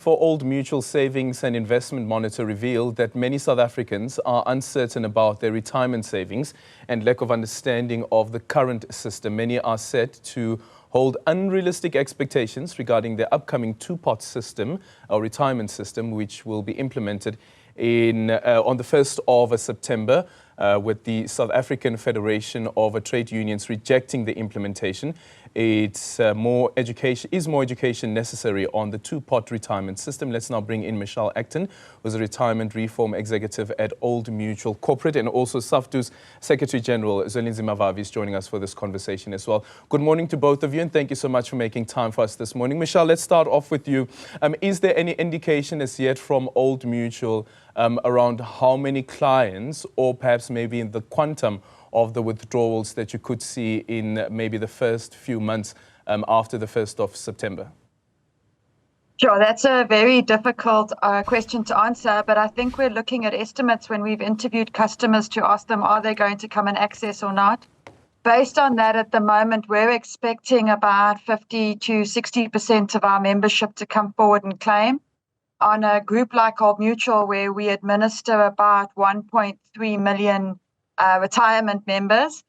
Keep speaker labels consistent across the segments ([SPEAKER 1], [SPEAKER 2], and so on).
[SPEAKER 1] For Old Mutual Savings and Investment Monitor revealed that many South Africans are uncertain about their retirement savings and lack of understanding of the current system. Many are set to hold unrealistic expectations regarding the upcoming two-pot system, or retirement system, which will be implemented on the 1st of September, with the South African Federation of Trade Unions rejecting the implementation. It's more education necessary on the two-pot retirement system. Let's now bring in Michelle Acton, who's a retirement reform executive at Old Mutual Corporate, and also SAFTU's Secretary General, Zwelinzima Vavi, is joining us for this conversation as well. Good morning to both of you, and thank you so much for making time for us this morning. Michelle, let's start off with you. Is there any indication as yet from Old Mutual around how many clients, or perhaps maybe in the quantum of the withdrawals that you could see in maybe the first few months after the 1st of September?
[SPEAKER 2] Sure, that's a very difficult question to answer, but I think we're looking at estimates when we've interviewed customers to ask them, are they going to come and access or not? Based on that, at the moment, we're expecting about 50 to 60% of our membership to come forward and claim. On a group like Old Mutual, where we administer about 1.3 million retirement members.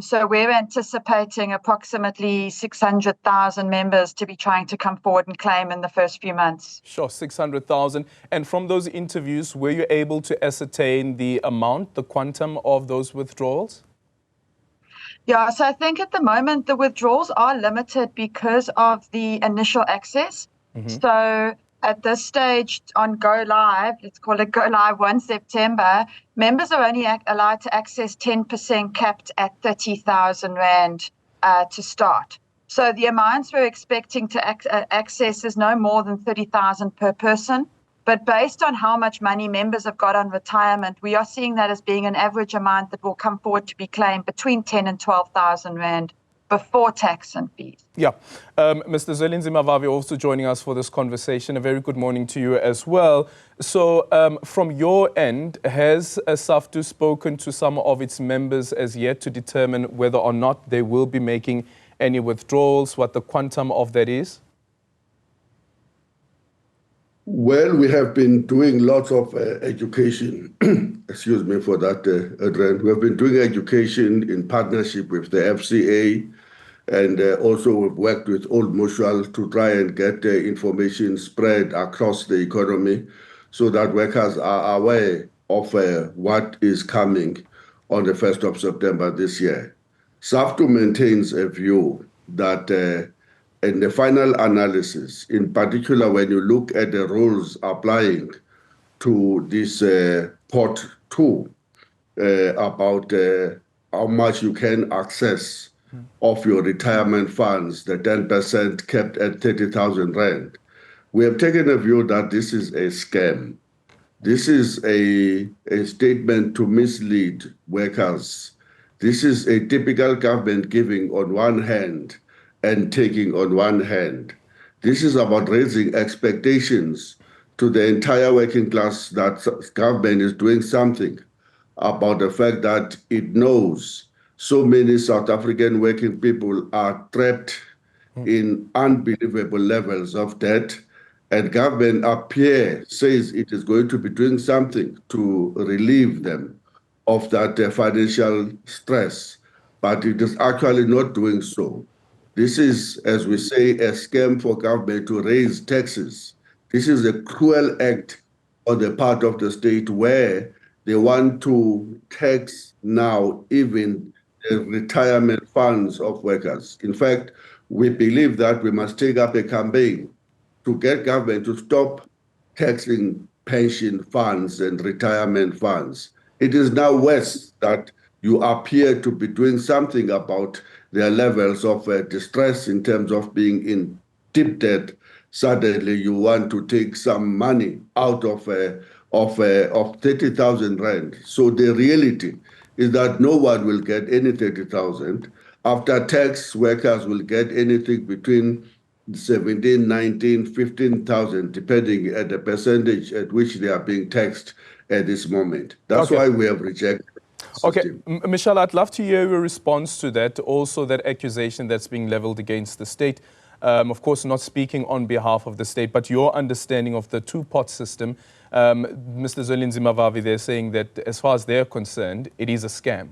[SPEAKER 2] So we're anticipating approximately 600,000 members to be trying to come forward and claim in the first few months.
[SPEAKER 1] Sure, 600,000. And from those interviews, were you able to ascertain the amount, the quantum of those withdrawals?
[SPEAKER 2] Yeah, so I think at the moment the withdrawals are limited because of the initial access. So at this stage on Go Live, let's call it Go Live 1 September, members are only allowed to access 10% capped at 30,000 Rand to start. So the amounts we're expecting to access is no more than 30,000 per person. But based on how much money members have got on retirement, we are seeing that as being an average amount that will come forward to be claimed between 10 and 12,000 Rand before tax and fees.
[SPEAKER 1] Yeah. Mr. Zwelinzima Vavi also joining us for this conversation. A very good morning to you as well. So from your end, has SAFTU spoken to some of its members as yet to determine whether or not they will be making any withdrawals, what the quantum of that is?
[SPEAKER 3] Well, we have been doing lots of education. Excuse me for that, Adrian. We have been doing education in partnership with the FCA, and also we've worked with Old Mutual to try and get information spread across the economy so that workers are aware of what is coming on the 1st of September this year. SAFTU maintains a view that in the final analysis, in particular when you look at the rules applying to this pot 2 about how much you can access of your retirement funds, the 10% kept at 30,000 Rand. We have taken a view that this is a scam. This is a statement to mislead workers. This is a typical government giving on one hand and taking on one hand. This is about raising expectations to the entire working class that government is doing something about the fact that it knows so many South African working people are trapped in unbelievable levels of debt, and government says it is going to be doing something to relieve them of that financial stress, but it is actually not doing so. This is, as we say, a scam for government to raise taxes. This is a cruel act on the part of the state where they want to tax now even the retirement funds of workers. In fact, we believe that we must take up a campaign to get government to stop taxing pension funds and retirement funds. It is now worse that you appear to be doing something about their levels of distress in terms of being in deep debt. Suddenly you want to take some money out of 30,000 Rand. So the reality is that no one will get any 30,000. After tax, workers will get anything between 17, 19, 15,000, depending at the percentage at which they are being taxed at this moment. That's why we have rejected.
[SPEAKER 1] Okay, Michelle, I'd love to hear your response to that, also that accusation that's being leveled against the state. Of course, not speaking on behalf of the state, but your understanding of the two-pot system. Mr. Zwelinzima Vavi, they're saying that as far as they're concerned, it is a scam.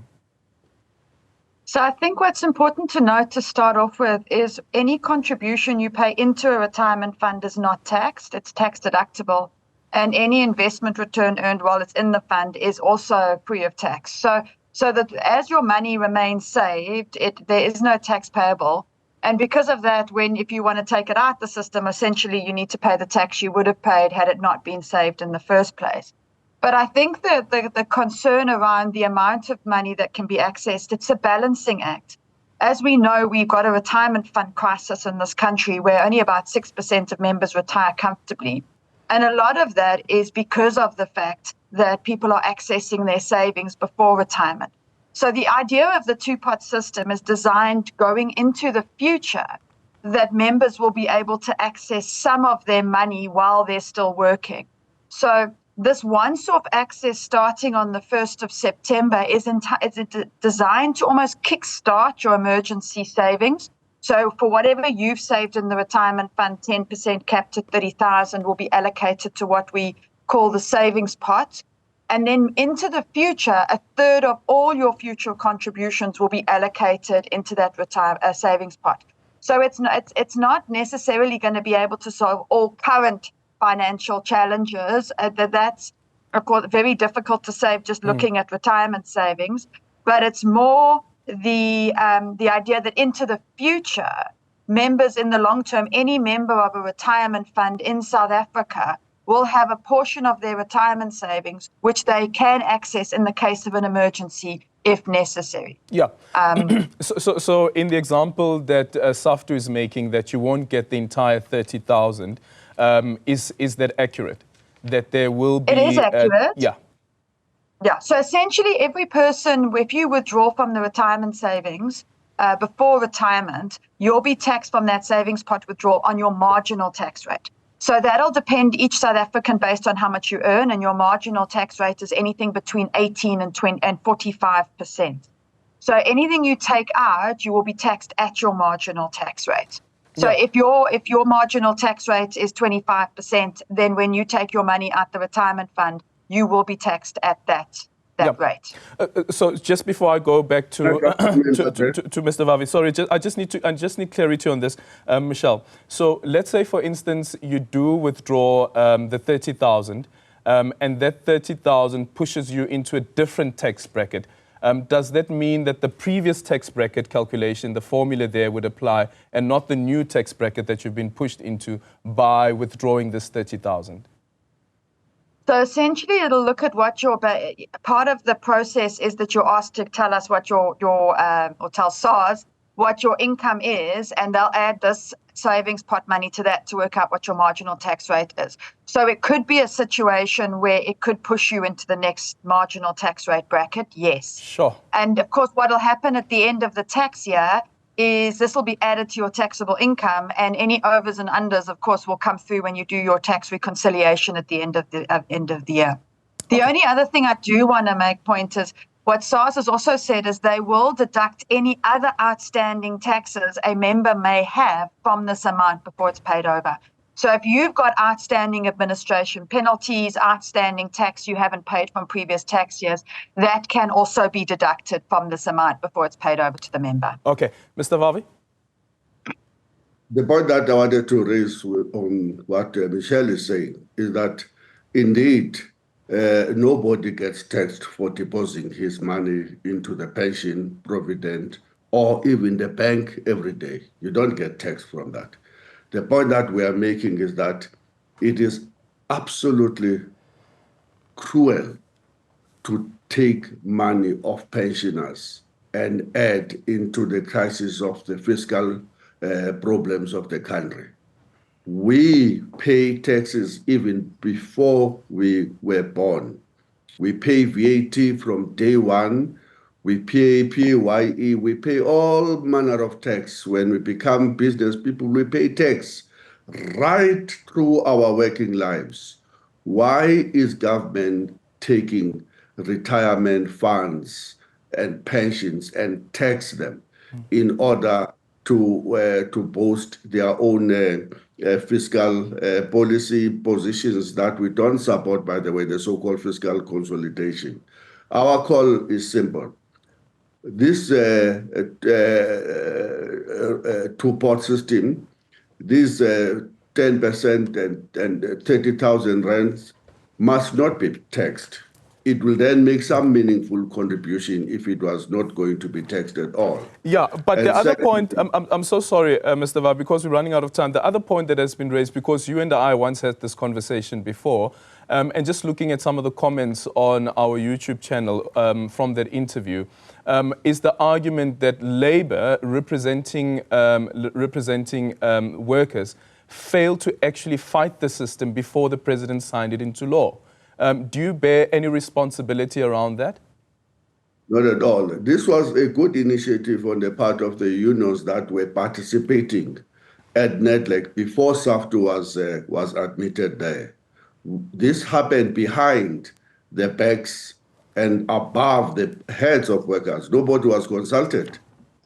[SPEAKER 2] So I think what's important to note to start off with is any contribution you pay into a retirement fund is not taxed. It's tax deductible. And any investment return earned while it's in the fund is also free of tax. So that as your money remains saved, there is no tax payable. And because of that, if you want to take it out the system, essentially you need to pay the tax you would have paid had it not been saved in the first place. But I think that the concern around the amount of money that can be accessed, it's a balancing act. As we know, we've got a retirement fund crisis in this country where only about 6% of members retire comfortably. And a lot of that is because of the fact that people are accessing their savings before retirement. So the idea of the two-pot system is designed going into the future that members will be able to access some of their money while they're still working. So this once-off access starting on the 1st of September is designed to almost kickstart your emergency savings. So for whatever you've saved in the retirement fund, 10% capped at 30,000 will be allocated to what we call the savings pot. And then into the future, a third of all your future contributions will be allocated into that savings pot. So it's not necessarily going to be able to solve all current financial challenges. That's, of course, very difficult to save just looking at retirement savings. But it's more the idea that into the future, members in the long term, any member of a retirement fund in South Africa will have a portion of their retirement savings which they can access in the case of an emergency if necessary.
[SPEAKER 1] Yeah. So in the example that SAFTU is making, that you won't get the entire 30,000, is that accurate? That there will be...
[SPEAKER 2] It is accurate.
[SPEAKER 1] Yeah.
[SPEAKER 2] Yeah. So essentially, every person, if you withdraw from the retirement savings before retirement, you'll be taxed from that savings pot withdrawal on your marginal tax rate. So that'll depend each South African based on how much you earn, and your marginal tax rate is anything between 18 and 45%. So anything you take out, you will be taxed at your marginal tax rate. So if your marginal tax rate is 25%, then when you take your money out the retirement fund, you will be taxed at that rate.
[SPEAKER 1] So just before I go back to Mr. Vavi, sorry, I just need clarity on this, Michelle. So let's say, for instance, you do withdraw the 30,000, and that 30,000 pushes you into a different tax bracket. Does that mean that the previous tax bracket calculation, the formula there, would apply, and not the new tax bracket that you've been pushed into by withdrawing this 30,000?
[SPEAKER 2] So essentially, it'll look at what part of the process is that you're asked to tell us what or tell SARS what your income is, and they'll add this savings pot money to that to work out what your marginal tax rate is. So it could be a situation where it could push you into the next marginal tax rate bracket, yes.
[SPEAKER 1] Sure.
[SPEAKER 2] And of course, what will happen at the end of the tax year is this will be added to your taxable income, and any overs and unders, of course, will come through when you do your tax reconciliation at the end of the year. The only other thing I do want to make point is what SARS has also said is they will deduct any other outstanding taxes a member may have from this amount before it's paid over. So if you've got outstanding administration penalties, outstanding tax you haven't paid from previous tax years, that can also be deducted from this amount before it's paid over to the member.
[SPEAKER 1] Okay. Mr. Vavi?
[SPEAKER 3] The point that I wanted to raise on what Michelle is saying is that, indeed, nobody gets taxed for depositing his money into the pension, provident, or even the bank every day. You don't get taxed from that. The point that we are making is that it is absolutely cruel to take money of pensioners and add into the crisis of the fiscal problems of the country. We pay taxes even before we were born. We pay VAT from day one. We pay PAYE, we pay all manner of tax. When we become business people, we pay tax right through our working lives. Why is government taking retirement funds and pensions and tax them in order to boast their own fiscal policy positions that we don't support, by the way, the so-called fiscal consolidation. Our call is simple. This two-pot system, these 10% and 30,000 rands must not be taxed. It will then make some meaningful contribution if it was not going to be taxed at all.
[SPEAKER 1] Yeah, but the other point, I'm so sorry, Mr. Vavi, because we're running out of time. The other point that has been raised, because you and I once had this conversation before, and just looking at some of the comments on our YouTube channel from that interview, is the argument that Labour, representing workers, failed to actually fight the system before the president signed it into law. Do you bear any responsibility around that?
[SPEAKER 3] Not at all. This was a good initiative on the part of the unions that were participating at NEDLEC before SAFTU was admitted there. This happened behind the backs and above the heads of workers. Nobody was consulted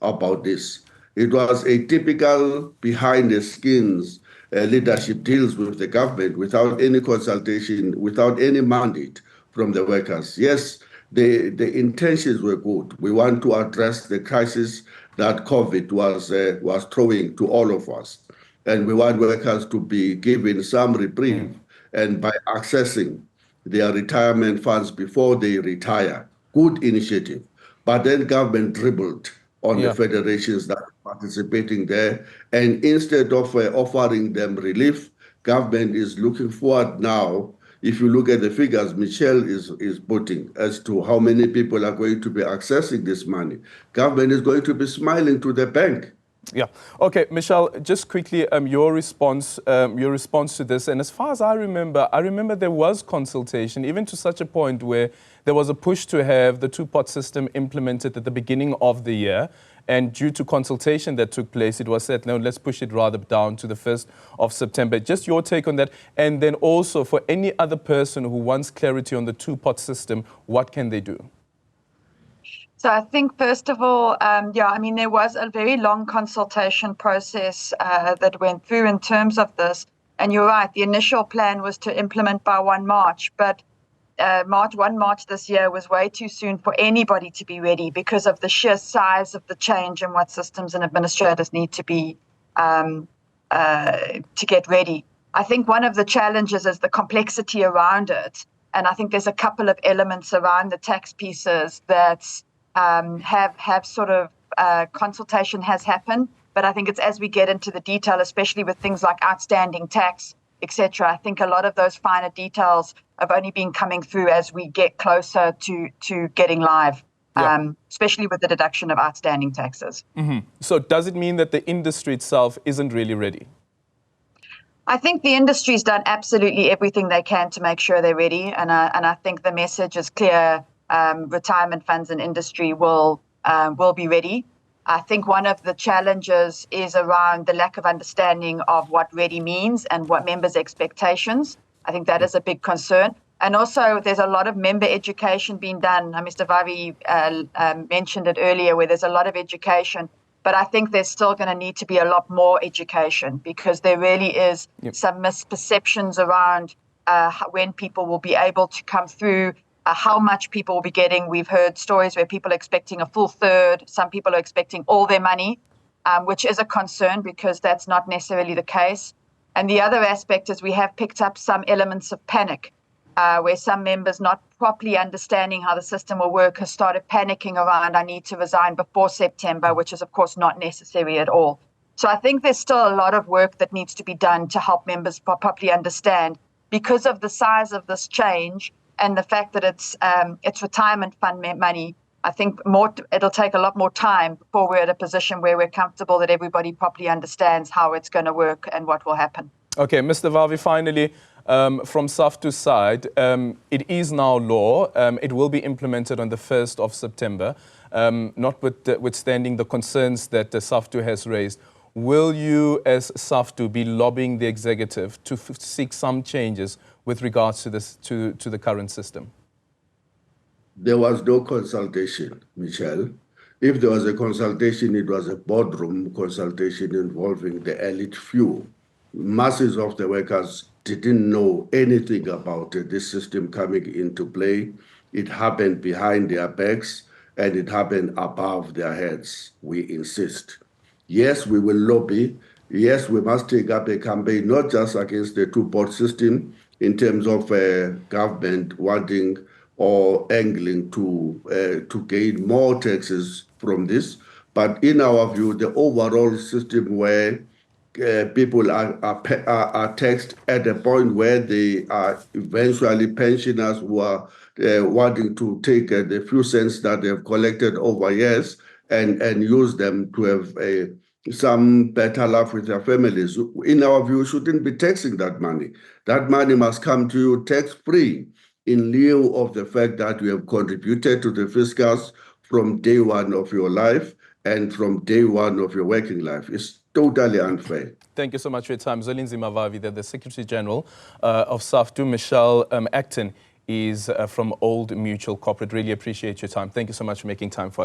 [SPEAKER 3] about this. It was a typical behind the skins leadership deals with the government without any consultation, without any mandate from the workers. Yes, the intentions were good. We want to address the crisis that COVID was throwing to all of us. And we want workers to be given some reprieve and by accessing their retirement funds before they retire. Good initiative. But then government dribbled on the federations that are participating there. And instead of offering them relief, government is looking forward now. If you look at the figures Michelle is putting as to how many people are going to be accessing this money, government is going to be smiling to the bank.
[SPEAKER 1] Yeah. Okay, Michelle, just quickly, your response to this. And as far as I remember there was consultation, even to such a point where there was a push to have the two-pot system implemented at the beginning of the year. And due to consultation that took place, it was said, no, let's push it rather down to the 1st of September. Just your take on that. And then also for any other person who wants clarity on the two-pot system, what can they do?
[SPEAKER 2] So I think, first of all, there was a very long consultation process that went through in terms of this. And you're right, the initial plan was to implement by 1 March, but 1 March this year was way too soon for anybody to be ready because of the sheer size of the change and what systems and administrators need to be to get ready. I think one of the challenges is the complexity around it. And I think there's a couple of elements around the tax pieces that have sort of consultation has happened, but I think it's as we get into the detail, especially with things like outstanding tax, etc. I think a lot of those finer details have only been coming through as we get closer to getting live, especially with the deduction of outstanding taxes.
[SPEAKER 1] Mm-hmm. So does it mean that the industry itself isn't really ready?
[SPEAKER 2] I think the industry's done absolutely everything they can to make sure they're ready, and I think the message is clear. Retirement funds and industry will be ready. I think one of the challenges is around the lack of understanding of what ready means and what members' expectations. I think that is a big concern. And also there's a lot of member education being done. Mr. Vavi mentioned it earlier, where there's a lot of education, but I think there's still going to need to be a lot more education because there really is some misperceptions around when people will be able to come through, how much people will be getting. We've heard stories where people are expecting a full third. Some people are expecting all their money, which is a concern because that's not necessarily the case. And the other aspect is we have picked up some elements of panic, where some members not properly understanding how the system will work has started panicking around, I need to resign before September, which is, of course, not necessary at all. So I think there's still a lot of work that needs to be done to help members properly understand because of the size of this change. And the fact that it's retirement fund money, I think it'll take a lot more time before we're at a position where we're comfortable that everybody properly understands how it's going to work and what will happen. Okay, Mr. Vavi, finally, from SAFTU's side, it is now law. It will be implemented on the 1st of September, notwithstanding the concerns that the SAFTU has raised. Will you, as SAFTU, be lobbying the executive to seek some changes with regards to this to the current system?
[SPEAKER 3] There was no consultation, Michelle. If there was a consultation, it was a boardroom consultation involving the elite few. Masses of the workers didn't know anything about this system coming into play. It happened behind their backs and it happened above their heads, we insist. Yes, we will lobby. Yes, we must take up a campaign, not just against the two-pot system in terms of government wanting or angling to gain more taxes from this, but in our view, the overall system where people are taxed at a point where they are eventually pensioners who are wanting to take the few cents that they've collected over years and use them to have some better life with their families. In our view, shouldn't be taxing that money. That money must come to you tax-free in lieu of the fact that you have contributed to the fiscals from day one of your life and from day one of your working life. It's totally unfair.
[SPEAKER 1] Thank you so much for your time. Zwelinzima Vavi, the Secretary General of SAFTU. Michelle Acton is from Old Mutual Corporate. Really appreciate your time. Thank you so much for making time for us.